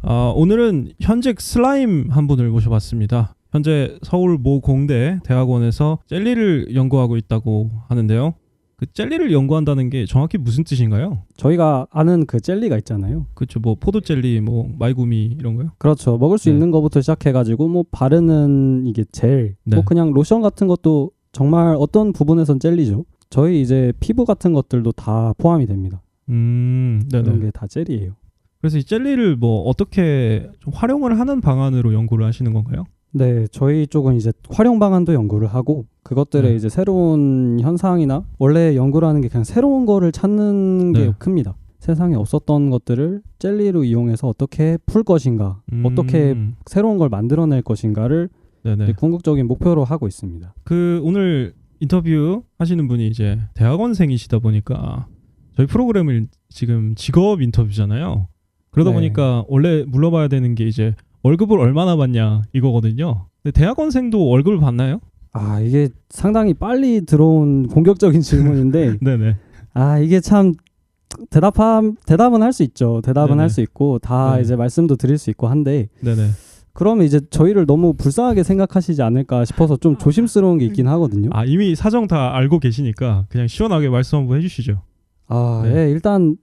오늘은 현직 슬라임 한 분을 모셔봤습니다. 현재 서울 모 공대 대학원에서 젤리를 연구하고 있다고 하는데요. 그 젤리를 연구한다는 게 정확히 무슨 뜻인가요? 저희가 아는 그 젤리가 있잖아요. 그렇죠. 뭐 포도 젤리, 뭐 마이구미 이런 거요? 그렇죠. 먹을 수 있는 거부터 시작해가지고 뭐 바르는 이게 젤, 뭐 그냥 로션 같은 것도 정말 어떤 부분에선 젤리죠. 저희 이제 피부 같은 것들도 다 포함이 됩니다. 네네. 그런 게 다 젤이에요. 그래서 이 젤리를 뭐 어떻게 좀 활용을 하는 방안으로 연구를 하시는 건가요? 네, 저희 쪽은 이제 활용 방안도 연구를 하고 그것들의 이제 새로운 현상이나 원래 연구를 하는 게 그냥 새로운 거를 찾는 게 큽니다. 세상에 없었던 것들을 젤리로 이용해서 어떻게 풀 것인가, 어떻게 새로운 걸 만들어낼 것인가를 궁극적인 목표로 하고 있습니다. 그 오늘 인터뷰 하시는 분이 이제 대학원생이시다 보니까 저희 프로그램을 지금 직업 인터뷰잖아요. 그러다 보니까 원래 물어봐야 되는 게 이제 월급을 얼마나 받냐 이거거든요. 근데 대학원생도 월급을 받나요? 이게 상당히 빨리 들어온 공격적인 질문인데 네네. 이게 참 대답은 할 수 있죠. 대답은 할 수 있고 다 이제 말씀도 드릴 수 있고 한데 네네. 그러면 이제 저희를 너무 불쌍하게 생각하시지 않을까 싶어서 좀 조심스러운 게 있긴 하거든요. 이미 사정 다 알고 계시니까 그냥 시원하게 말씀 한번 해주시죠. 예, 일단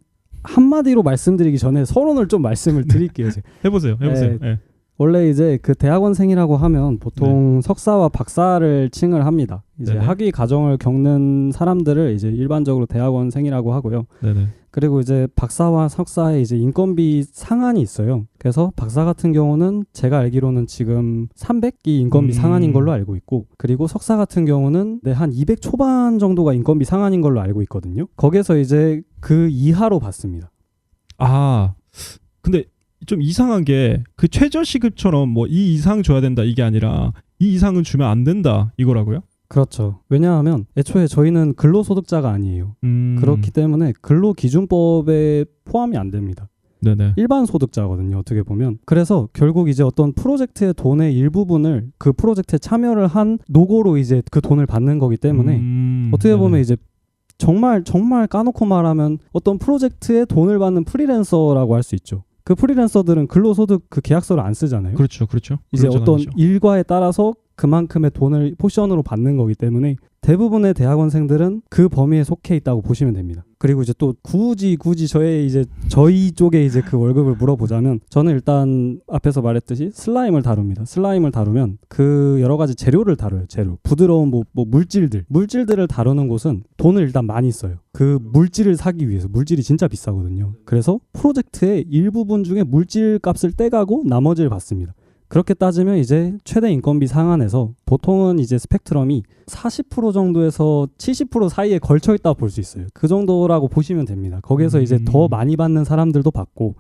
한마디로 말씀드리기 전에 서론을 좀 말씀을 드릴게요. 해보세요. 네. 원래 이제 그 대학원생이라고 하면 보통 석사와 박사를 칭을 합니다. 이제 학위 과정을 겪는 사람들을 이제 일반적으로 대학원생이라고 하고요. 그리고 이제 박사와 석사에 이제 인건비 상한이 있어요. 그래서 박사 같은 경우는 제가 알기로는 지금 300이 인건비 상한인 걸로 알고 있고, 그리고 석사 같은 경우는 한 200 초반 정도가 인건비 상한인 걸로 알고 있거든요. 거기서 이제 그 이하로 받습니다. 근데 좀 이상한 게 그 최저시급처럼 뭐 이 이상 줘야 된다 이게 아니라 이 이상은 주면 안 된다 이거라고요? 그렇죠. 왜냐하면 애초에 저희는 근로소득자가 아니에요. 그렇기 때문에 근로기준법에 포함이 안 됩니다. 네네. 일반 소득자거든요. 어떻게 보면. 그래서 결국 이제 어떤 프로젝트의 돈의 일부분을 그 프로젝트에 참여를 한 노고로 이제 그 돈을 받는 거기 때문에 어떻게 보면 이제 정말 까놓고 말하면 어떤 프로젝트에 돈을 받는 프리랜서라고 할 수 있죠. 그 프리랜서들은 근로소득 그 계약서를 안 쓰잖아요. 그렇죠. 이제 어떤 일과에 따라서 그만큼의 돈을 포션으로 받는 거기 때문에 대부분의 대학원생들은 그 범위에 속해 있다고 보시면 됩니다. 그리고 이제 또 굳이 저희 쪽에 이제 그 월급을 물어보자면 저는 일단 앞에서 말했듯이 슬라임을 다룹니다. 슬라임을 다루면 그 여러 가지 재료를 다뤄요. 부드러운 뭐 물질들을 다루는 곳은 돈을 일단 많이 써요. 그 물질을 사기 위해서. 물질이 진짜 비싸거든요. 그래서 프로젝트의 일부분 중에 물질 값을 떼가고 나머지를 받습니다. 그렇게 따지면 이제 최대 인건비 상한에서 보통은 이제 스펙트럼이 40% 정도에서 70% 사이에 걸쳐 있다고 볼 수 있어요. 그 정도라고 보시면 됩니다. 거기에서 이제 더 많이 받는 사람들도 받고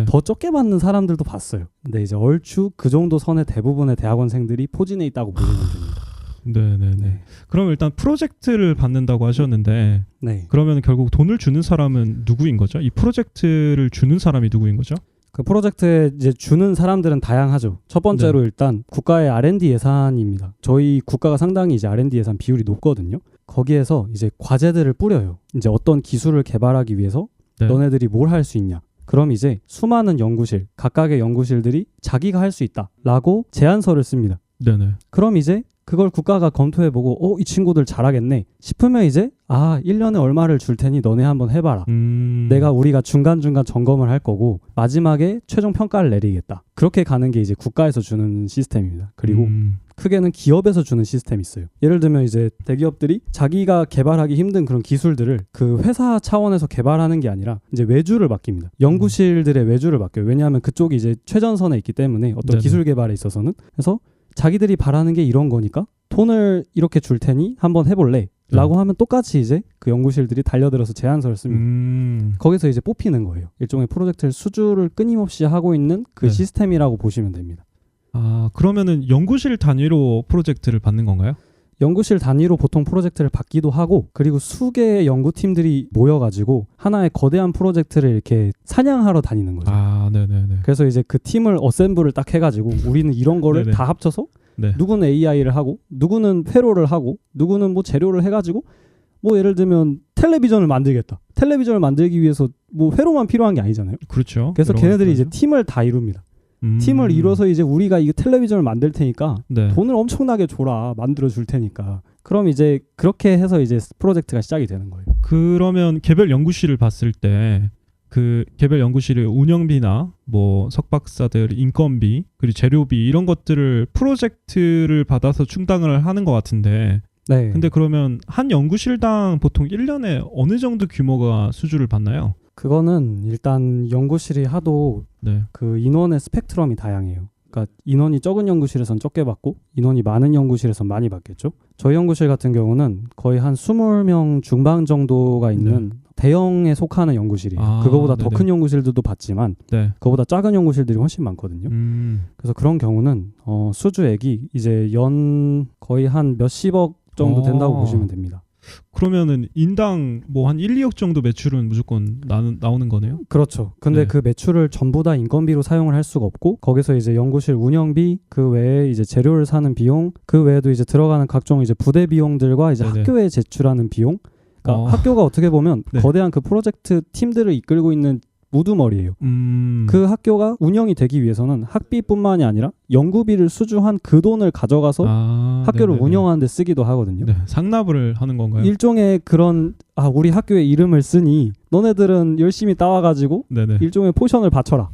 더 적게 받는 사람들도 봤어요. 근데 이제 얼추 그 정도 선의 대부분의 대학원생들이 포진해 있다고 보시면 됩니다. 네네네. 그럼 일단 프로젝트를 받는다고 하셨는데 그러면 결국 돈을 주는 사람은 누구인 거죠? 이 프로젝트를 주는 사람이 누구인 거죠? 그 프로젝트에 이제 주는 사람들은 다양하죠. 첫 번째로 일단 국가의 R&D 예산입니다. 저희 국가가 상당히 이제 R&D 예산 비율이 높거든요. 거기에서 이제 과제들을 뿌려요. 이제 어떤 기술을 개발하기 위해서 너네들이 뭘 할 수 있냐. 그럼 이제 수많은 연구실, 각각의 연구실들이 자기가 할 수 있다라고 제안서를 씁니다. 그럼 이제 그걸 국가가 검토해보고 이 친구들 잘하겠네 싶으면 이제 1년에 얼마를 줄 테니 너네 한번 해봐라. 우리가 중간중간 점검을 할 거고 마지막에 최종 평가를 내리겠다. 그렇게 가는 게 이제 국가에서 주는 시스템입니다. 그리고 크게는 기업에서 주는 시스템이 있어요. 예를 들면 이제 대기업들이 자기가 개발하기 힘든 그런 기술들을 그 회사 차원에서 개발하는 게 아니라 이제 외주를 맡깁니다. 연구실들의 외주를 맡겨요. 왜냐하면 그쪽이 이제 최전선에 있기 때문에 어떤 기술 개발에 있어서는. 그래서 자기들이 바라는 게 이런 거니까 돈을 이렇게 줄 테니 한번 해볼래? 라고 하면 똑같이 이제 그 연구실들이 달려들어서 제안서를 씁니다. 거기서 이제 뽑히는 거예요. 일종의 프로젝트를 수주를 끊임없이 하고 있는 그 시스템이라고 보시면 됩니다. 그러면은 연구실 단위로 프로젝트를 받는 건가요? 연구실 단위로 보통 프로젝트를 받기도 하고, 그리고 수개의 연구팀들이 모여가지고 하나의 거대한 프로젝트를 이렇게 사냥하러 다니는 거죠. 그래서 이제 그 팀을 어셈블을 딱 해가지고 우리는 이런 거를 다 합쳐서 누구는 AI를 하고 누구는 회로를 하고 누구는 뭐 재료를 해가지고 뭐 예를 들면 텔레비전을 만들겠다. 텔레비전을 만들기 위해서 뭐 회로만 필요한 게 아니잖아요. 그렇죠. 그래서 걔네들이 이제 팀을 다 이룹니다. 팀을 이뤄서 이제 우리가 이 텔레비전을 만들 테니까 네. 돈을 엄청나게 줘라. 만들어 줄 테니까. 그럼 이제 그렇게 해서 이제 프로젝트가 시작이 되는 거예요. 그러면 개별 연구실을 봤을 때 그 개별 연구실의 운영비나 뭐 석박사들 인건비 그리고 재료비 이런 것들을 프로젝트를 받아서 충당을 하는 것 같은데 네. 근데 그러면 한 연구실당 보통 1년에 어느 정도 규모가 수주를 받나요? 그거는 일단 연구실이 하도 네. 그 인원의 스펙트럼이 다양해요. 그러니까 인원이 적은 연구실에선 적게 받고 인원이 많은 연구실에선 많이 받겠죠. 저희 연구실 같은 경우는 거의 한 20명 중반 정도가 있는 대형에 속하는 연구실이에요. 아, 그거보다 더 네네. 큰 연구실들도 받지만 네. 그거보다 작은 연구실들이 훨씬 많거든요. 그래서 그런 경우는 수주액이 이제 연 거의 한 몇십억 정도 된다고 보시면 됩니다. 그러면은 인당 뭐 한 1, 2억 정도 매출은 무조건 나오는 거네요? 그렇죠. 근데 네. 그 매출을 전부 다 인건비로 사용을 할 수가 없고 거기서 이제 연구실 운영비 그 외에 이제 재료를 사는 비용 그 외에도 이제 들어가는 각종 이제 부대 비용들과 이제 네네. 학교에 제출하는 비용 그러니까 학교가 어떻게 보면 네. 거대한 그 프로젝트 팀들을 이끌고 있는 우두머리예요. 그 그 학교가 운영이 되기 위해서는 학비뿐만이 아니라 연구비를 수주한 그 돈을 가져가서 학교를 운영하는 데 쓰기도 하거든요. 네. 상납을 하는 건가요? 일종의 그런 우리 학교의 이름을 쓰니 너네들은 열심히 따와가지고 네네. 일종의 포션을 바쳐라.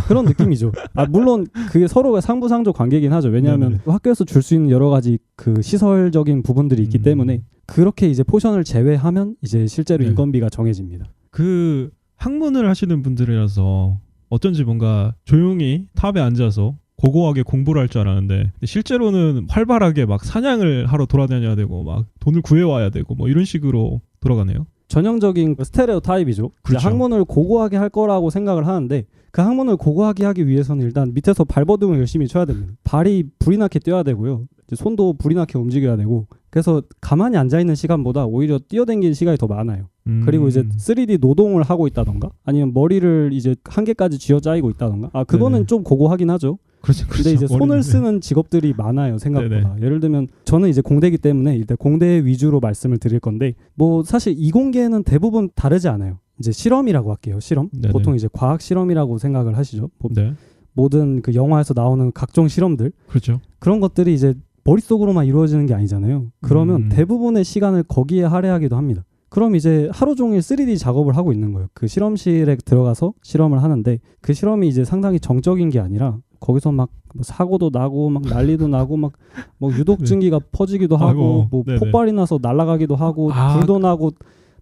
그런 느낌이죠. 물론 그게 서로가 상부상조 관계긴 하죠. 왜냐하면 네네. 학교에서 줄 수 있는 여러 가지 그 시설적인 부분들이 있기 때문에 그렇게 이제 포션을 제외하면 이제 실제로 네. 인건비가 정해집니다. 그 학문을 하시는 분들이라서 어쩐지 뭔가 조용히 탑에 앉아서 고고하게 공부를 할 줄 알았는데 실제로는 활발하게 막 사냥을 하러 돌아다녀야 되고 막 돈을 구해와야 되고 뭐 이런 식으로 돌아가네요. 전형적인 스테레오 타입이죠. 그렇죠. 학문을 고고하게 할 거라고 생각을 하는데 그 학문을 고고하게 하기 위해서는 일단 밑에서 발버둥을 열심히 쳐야 됩니다. 발이 불이 나게 뛰어야 되고요. 이제 손도 불이 나게 움직여야 되고 그래서 가만히 앉아있는 시간보다 오히려 뛰어다니는 시간이 더 많아요. 그리고 이제 3D 노동을 하고 있다던가 아니면 머리를 이제 한 개까지 쥐어짜이고 있다던가 그거는 네네. 좀 고고하긴 하죠. 그렇죠. 근데 이제 손을 쓰는 직업들이 많아요 생각보다. 네네. 예를 들면 저는 이제 공대이기 때문에 일단 공대 위주로 말씀을 드릴 건데 뭐 사실 이공계는 대부분 다르지 않아요. 이제 실험이라고 할게요. 실험. 네네. 보통 이제 과학 실험이라고 생각을 하시죠. 네. 모든 그 영화에서 나오는 각종 실험들 그렇죠. 그런 것들이 이제 머릿속으로만 이루어지는 게 아니잖아요. 그러면 대부분의 시간을 거기에 할애하기도 합니다. 그럼 이제 하루 종일 3D 작업을 하고 있는 거예요. 그 실험실에 들어가서 실험을 하는데 그 실험이 이제 상당히 정적인 게 아니라 거기서 막뭐 사고도 나고 막 난리도 나고 막 뭐 유독증기가 퍼지기도 하고 아이고, 뭐 네네. 폭발이 나서 날아가기도 하고 불도 나고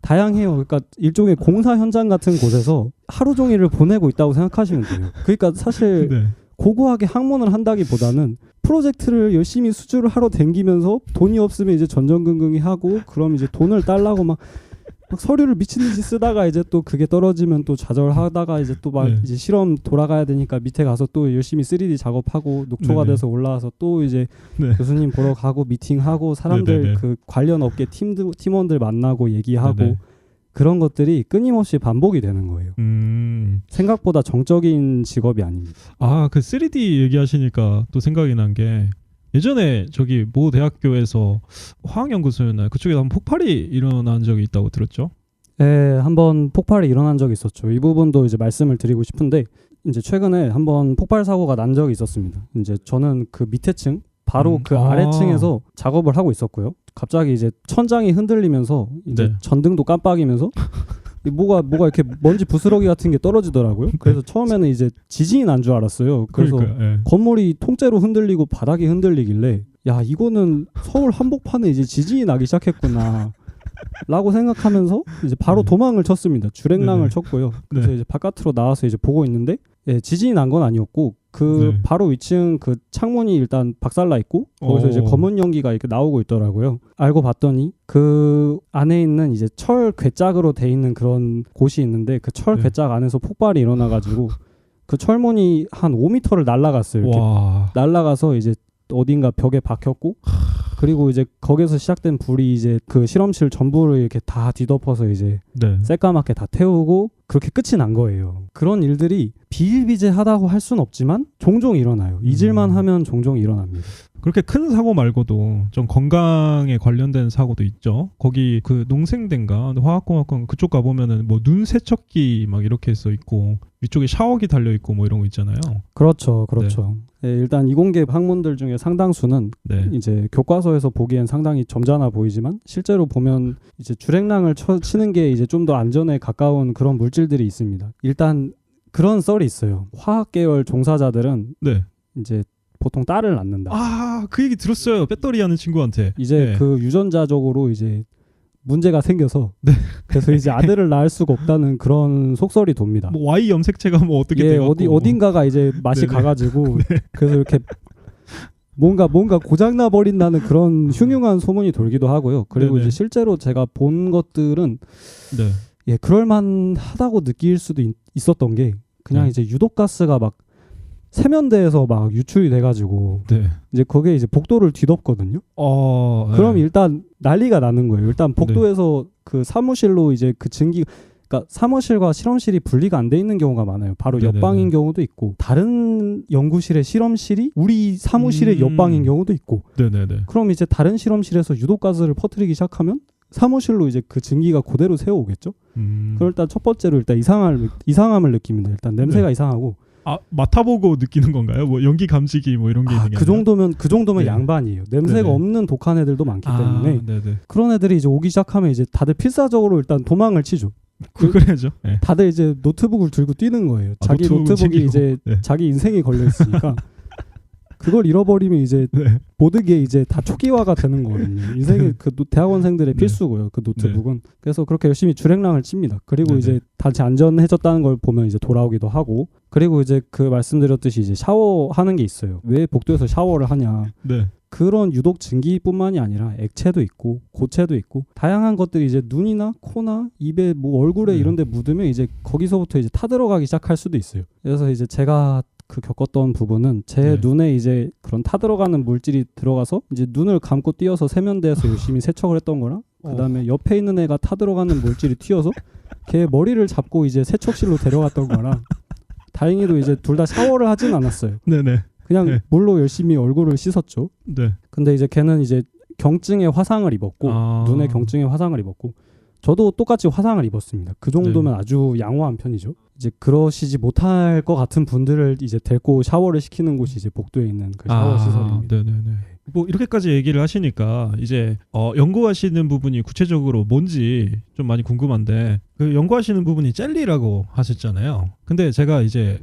다양해요. 그러니까 일종의 공사 현장 같은 곳에서 하루 종일을 보내고 있다고 생각하시면 돼요. 그러니까 사실 네. 고고하게 학문을 한다기보다는 프로젝트를 열심히 수주를 하러 댕기면서 돈이 없으면 이제 전전긍긍이 하고 그럼 이제 돈을 달라고 막 서류를 미친 듯이 쓰다가 이제 또 그게 떨어지면 또 좌절하다가 이제 또 막 네. 이제 실험 돌아가야 되니까 밑에 가서 또 열심히 3D 작업하고 녹초가 네네. 돼서 올라와서 또 이제 네. 교수님 보러 가고 미팅하고 사람들 네네네. 그 관련 업계 팀원들 만나고 얘기하고 네네. 그런 것들이 끊임없이 반복이 되는 거예요. 생각보다 정적인 직업이 아닙니다. 그 3D 얘기하시니까 또 생각이 난 게 예전에 저기 모 대학교에서 화학연구소였나요? 그쪽에서 한번 폭발이 일어난 적이 있다고 들었죠? 네, 한번 폭발이 일어난 적이 있었죠. 이 부분도 이제 말씀을 드리고 싶은데 이제 최근에 한번 폭발 사고가 난 적이 있었습니다. 이제 저는 그 밑에 층 바로 그 아래층에서 작업을 하고 있었고요. 갑자기 이제 천장이 흔들리면서 이제 네. 전등도 깜빡이면서 뭐가 이렇게 먼지 부스러기 같은 게 떨어지더라고요. 그래서 처음에는 이제 지진이 난 줄 알았어요. 그래서 그러니까요. 건물이 통째로 흔들리고 바닥이 흔들리길래 야 이거는 서울 한복판에 이제 지진이 나기 시작했구나 라고 생각하면서 이제 바로 도망을 쳤습니다. 주랭랑을 네네. 쳤고요. 그래서 네. 이제 바깥으로 나와서 이제 보고 있는데 지진이 난 건 아니었고 그 네. 바로 위층 그 창문이 일단 박살나 있고 거기서 이제 검은 연기가 이렇게 나오고 있더라고요. 알고 봤더니 그 안에 있는 이제 철 괴짝으로 돼 있는 그런 곳이 있는데 그 철 네. 괴짝 안에서 폭발이 일어나가지고 그 철문이 한 5m를 날아갔어요. 이렇게 와. 날아가서 이제 어딘가 벽에 박혔고 그리고 이제 거기서 시작된 불이 이제 그 실험실 전부를 이렇게 다 뒤덮어서 이제 네. 새까맣게 다 태우고 그렇게 끝이 난 거예요. 그런 일들이 비일비재하다고 할 수는 없지만 종종 일어나요. 잊을만 하면 종종 일어납니다. 그렇게 큰 사고 말고도 좀 건강에 관련된 사고도 있죠. 거기 그 농생대인가 화학공학관 그쪽 가보면은 뭐 눈 세척기 막 이렇게 써 있고 위쪽에 샤워기 달려 있고 뭐 이런 거 있잖아요. 그렇죠. 네, 일단 이공계 학문들 중에 상당수는 네. 이제 교과서에서 보기엔 상당히 점잖아 보이지만 실제로 보면 이제 주랭랑을 치는 게 이제 좀 더 안전에 가까운 그런 물질들이 있습니다. 일단 그런 썰이 있어요. 화학 계열 종사자들은 네. 이제 보통 딸을 낳는다. 아, 그 얘기 들었어요. 배터리 하는 친구한테. 이제 네. 그 유전자적으로 이제 문제가 생겨서 네. 그래서 이제 아들을 낳을 수가 없다는 그런 속설이 돕니다. 뭐 Y 염색체가 뭐 어떻게 예, 돼갖고 어딘가가 이제 맛이 네네. 가가지고 그래서 이렇게 뭔가 고장나 버린다는 그런 흉흉한 소문이 돌기도 하고요. 그리고 네네. 이제 실제로 제가 본 것들은 네. 예, 그럴만하다고 느낄 수도 있었던 게 그냥 네. 이제 유독가스가 막 세면대에서 막 유출이 돼가지고 네. 이제 거기에 이제 복도를 뒤덮거든요. 네. 그럼 일단 난리가 나는 거예요. 일단 복도에서 그 사무실로 이제 그 증기, 그러니까 사무실과 실험실이 분리가 안 돼 있는 경우가 많아요. 바로 네네네. 옆방인 경우도 있고 다른 연구실의 실험실이 우리 사무실의 옆방인 경우도 있고. 네네네. 그럼 이제 다른 실험실에서 유독가스를 퍼뜨리기 시작하면 사무실로 이제 그 증기가 그대로 새어오겠죠. 그럼 일단 첫 번째로 일단 이상함을 느낍니다. 일단 냄새가 네. 이상하고. 아, 맡아보고 느끼는 건가요? 뭐 연기 감지기 뭐 이런 게 있는 게 그 정도면 네. 양반이에요. 냄새가 네네. 없는 독한 애들도 많기 때문에 네네. 그런 애들이 이제 오기 시작하면 이제 다들 필사적으로 일단 도망을 치죠. 그래야죠. 네. 다들 이제 노트북을 들고 뛰는 거예요. 아, 자기 노트북은 노트북이 챙기고. 이제 네. 자기 인생이 걸려 있으니까 그걸 잃어버리면 이제 네. 모든 게 이제 다 초기화가 되는 거거든요. 인생의 그 대학원생들의 네. 필수고요. 그 노트북은. 그래서 그렇게 열심히 주랭랑을 칩니다. 그리고 네네. 이제 다시 안전해졌다는 걸 보면 이제 돌아오기도 하고. 그리고 이제 그 말씀드렸듯이 이제 샤워하는 게 있어요. 왜 복도에서 샤워를 하냐? 네. 그런 유독 증기뿐만이 아니라 액체도 있고 고체도 있고 다양한 것들이 이제 눈이나 코나 입에 뭐 얼굴에 네. 이런 데 묻으면 이제 거기서부터 이제 타들어가기 시작할 수도 있어요. 그래서 이제 제가 그 겪었던 부분은 제 네. 눈에 이제 그런 타들어가는 물질이 들어가서 이제 눈을 감고 띄어서 세면대에서 열심히 세척을 했던 거랑 그다음에 옆에 있는 애가 타들어가는 물질이 튀어서 걔 머리를 잡고 이제 세척실로 데려갔던 거랑 다행히도 이제 둘 다 샤워를 하진 않았어요. 네네. 그냥 네. 물로 열심히 얼굴을 씻었죠. 네. 근데 이제 걔는 이제 경증의 화상을 입었고 눈에 경증의 화상을 입었고 저도 똑같이 화상을 입었습니다. 그 정도면 아주 양호한 편이죠. 이제 그러시지 못할 것 같은 분들을 이제 데리고 샤워를 시키는 곳이 이제 복도에 있는 그 샤워 시설입니다. 네네네. 뭐 이렇게까지 얘기를 하시니까 이제 연구하시는 부분이 구체적으로 뭔지 좀 많이 궁금한데 그 연구하시는 부분이 젤리라고 하셨잖아요. 근데 제가 이제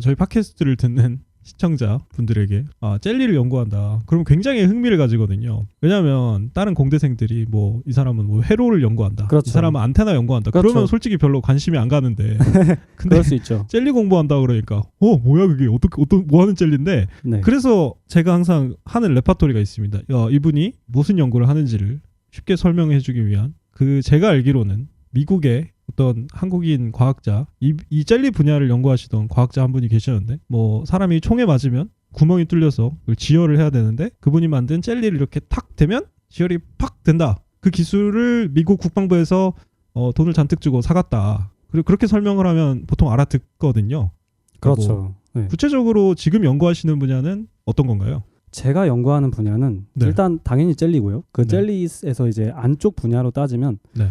저희 팟캐스트를 듣는 시청자 분들에게 젤리를 연구한다. 그럼 굉장히 흥미를 가지거든요. 왜냐하면 다른 공대생들이 뭐 이 사람은 뭐 회로를 연구한다. 그렇죠. 이 사람은 안테나 연구한다. 그렇죠. 그러면 솔직히 별로 관심이 안 가는데 근데 그럴 수 있죠. 젤리 공부한다 그러니까 뭐야 그게 어떤 뭐 하는 젤리인데 네. 그래서 제가 항상 하는 레파토리가 있습니다. 이분이 무슨 연구를 하는지를 쉽게 설명해 주기 위한 제가 알기로는 미국의 어떤 한국인 과학자 이 젤리 분야를 연구하시던 과학자 한 분이 계셨는데 뭐 사람이 총에 맞으면 구멍이 뚫려서 그걸 지혈을 해야 되는데 그분이 만든 젤리를 이렇게 탁 대면 지혈이 팍 된다. 그 기술을 미국 국방부에서 돈을 잔뜩 주고 사갔다. 그리고 그렇게 설명을 하면 보통 알아듣거든요. 그렇죠. 뭐 네. 구체적으로 지금 연구하시는 분야는 어떤 건가요? 제가 연구하는 분야는 네. 일단 당연히 젤리고요. 그 네. 젤리에서 이제 안쪽 분야로 따지면 네.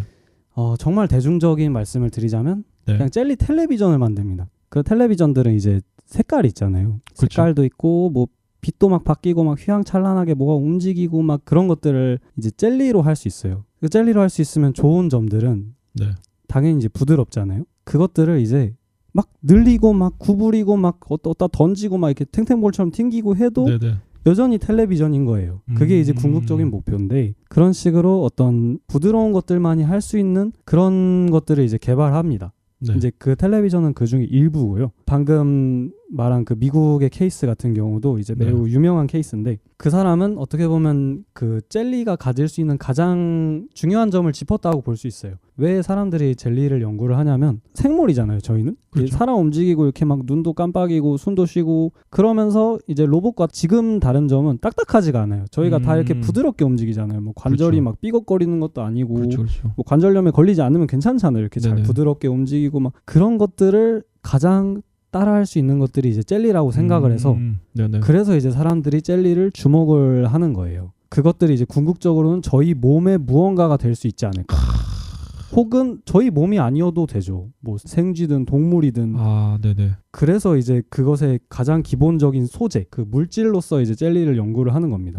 정말 대중적인 말씀을 드리자면 네. 그냥 젤리 텔레비전을 만듭니다. 그 텔레비전들은 이제 색깔이 있잖아요. 그렇죠. 색깔도 있고 뭐 빛도 막 바뀌고 막 휘황찬란하게 뭐가 움직이고 막 그런 것들을 이제 젤리로 할 수 있어요. 그 젤리로 할 수 있으면 좋은 점들은 네. 당연히 이제 부드럽잖아요. 그것들을 이제 막 늘리고 막 구부리고 막 어디다 던지고 막 이렇게 탱탱볼처럼 튕기고 해도 네네. 여전히 텔레비전인 거예요. 그게 이제 궁극적인 목표인데 그런 식으로 어떤 부드러운 것들만이 할 수 있는 그런 것들을 이제 개발합니다. 네. 이제 그 텔레비전은 그 중에 일부고요. 방금 말한 그 미국의 케이스 같은 경우도 이제 매우 유명한 케이스인데 그 사람은 어떻게 보면 그 젤리가 가질 수 있는 가장 중요한 점을 짚었다고 볼 수 있어요. 왜 사람들이 젤리를 연구를 하냐면 생물이잖아요. 저희는 그렇죠. 사람 움직이고 이렇게 막 눈도 깜빡이고 숨도 쉬고 그러면서 이제 로봇과 지금 다른 점은 딱딱하지가 않아요. 저희가 다 이렇게 부드럽게 움직이잖아요. 뭐 관절이 그렇죠. 막 삐걱거리는 것도 아니고 그렇죠. 뭐 관절염에 걸리지 않으면 괜찮잖아요. 이렇게 잘 네네. 부드럽게 움직이고 막 그런 것들을 가장 따라할 수 있는 것들이 이제 젤리라고 생각을 해서 네네. 그래서 이제 사람들이 젤리를 주목을 하는 거예요. 그것들이 이제 궁극적으로는 저희 몸의 무언가가 될 수 있지 않을까. 혹은 저희 몸이 아니어도 되죠. 뭐 생쥐든 동물이든. 아, 네네. 그래서 이제 그것의 가장 기본적인 소재, 그 물질로서 이제 젤리를 연구를 하는 겁니다.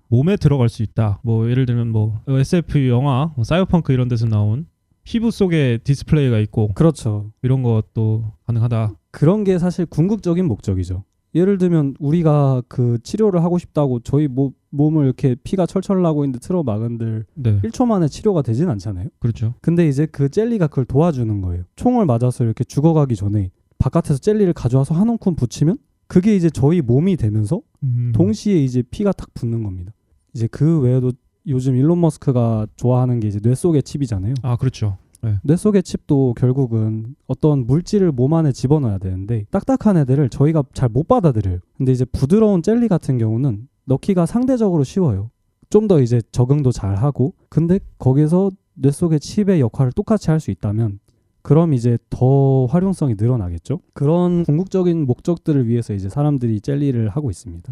몸에 들어갈 수 있다. 뭐 예를 들면 뭐 SF 영화, 뭐 사이버펑크 이런 데서 나온 피부 속에 디스플레이가 있고 그렇죠. 이런 것도 가능하다. 그런 게 사실 궁극적인 목적이죠. 예를 들면 우리가 그 치료를 하고 싶다고 저희 몸을 이렇게 피가 철철 나고 있는데 틀어막은들 네, 1초 만에 치료가 되진 않잖아요. 그렇죠. 근데 이제 그 젤리가 그걸 도와주는 거예요. 총을 맞아서 이렇게 죽어가기 전에 바깥에서 젤리를 가져와서 한 움큼 붙이면 그게 이제 저희 몸이 되면서 동시에 이제 피가 탁 붙는 겁니다. 이제 그 외에도 요즘 일론 머스크가 좋아하는 게 이제 뇌 속의 칩이잖아요. 아, 그렇죠. 네. 뇌 속의 칩도 결국은 어떤 물질을 몸 안에 집어넣어야 되는데 딱딱한 애들을 저희가 잘 못 받아들여요. 근데 이제 부드러운 젤리 같은 경우는 넣기가 상대적으로 쉬워요. 좀 더 이제 적응도 잘 하고. 근데 거기서 뇌 속의 칩의 역할을 똑같이 할 수 있다면 그럼 이제 더 활용성이 늘어나겠죠. 그런 궁극적인 목적들을 위해서 이제 사람들이 젤리를 하고 있습니다.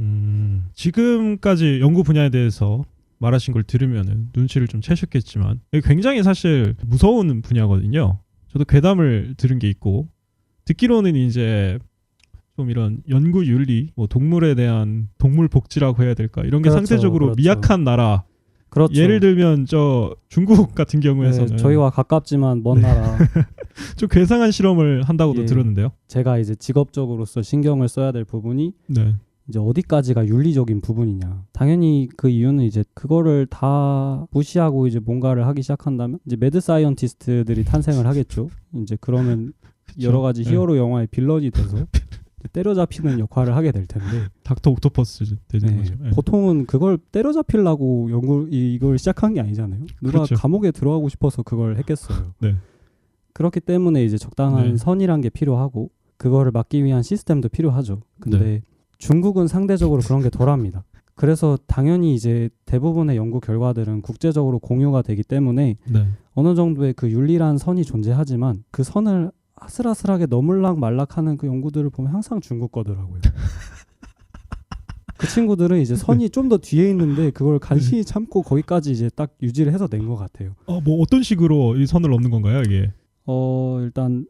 지금까지 연구 분야에 대해서 말하신 걸 들으면은 눈치를 좀 채셨겠지만 이게 굉장히 사실 무서운 분야거든요. 저도 괴담을 들은 게 있고 듣기로는 이제 좀 이런 연구 윤리, 뭐 동물에 대한 동물 복지라고 해야 될까 이런 게 그렇죠, 상대적으로 그렇죠. 미약한 나라. 그렇죠. 예를 들면 저 중국 같은 경우에서는 네, 저희와 가깝지만 먼 나라. 좀 괴상한 실험을 한다고도 예. 들었는데요. 제가 이제 직업적으로서 신경을 써야 될 부분이 네. 이제 어디까지가 윤리적인 부분이냐. 당연히 그 이유는 이제 그거를 다 무시하고 이제 뭔가를 하기 시작한다면 이제 매드 사이언티스트들이 탄생을 하겠죠. 이제 그러면 여러 가지 네. 히어로 영화의 빌런이 돼서 때려잡히는 역할을 하게 될 텐데 닥터 옥토퍼스 되는 네, 거죠. 네. 보통은 그걸 때려잡히려고 이걸 시작한 게 아니잖아요. 누가 그렇죠. 감옥에 들어가고 싶어서 그걸 했겠어요. 네. 그렇기 때문에 이제 적당한 네. 선이란 게 필요하고 그거를 막기 위한 시스템도 필요하죠. 근데 네. 중국은 상대적으로 그런 게 덜합니다. 그래서 당연히 이제 대부분의 연구 결과들은 국제적으로 공유가 되기 때문에 네. 어느 정도의 그 윤리란 선이 존재하지만 그 선을 아슬아슬하게 넘을락 말락하는 그 연구들을 보면 항상 중국 거더라고요. 그 친구들은 이제 선이 좀 더 뒤에 있는데 그걸 간신히 참고 거기까지 이제 딱 유지를 해서 낸 것 같아요. 뭐 어떤 식으로 이 선을 넘는 건가요, 이게? 일단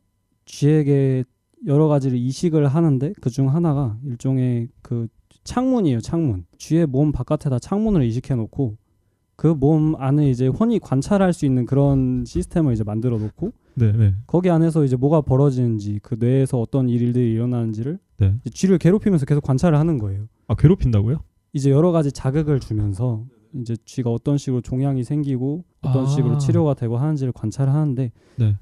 쥐에게 여러 가지를 이식을 하는데 그중 하나가 일종의 그 창문이에요. 창문. 쥐의 몸 바깥에다 창문을 이식해 놓고 그 몸 안에 이제 훤히 관찰할 수 있는 그런 시스템을 이제 만들어 놓고 네. 거기 안에서 이제 뭐가 벌어지는지 그 뇌에서 어떤 일들이 일어나는지를 네. 이제 쥐를 괴롭히면서 계속 관찰을 하는 거예요. 아, 괴롭힌다고요? 이제 여러 가지 자극을 주면서 이제 쥐가 어떤 식으로 종양이 생기고 어떤 식으로 치료가 되고 하는지를 관찰하는데 네.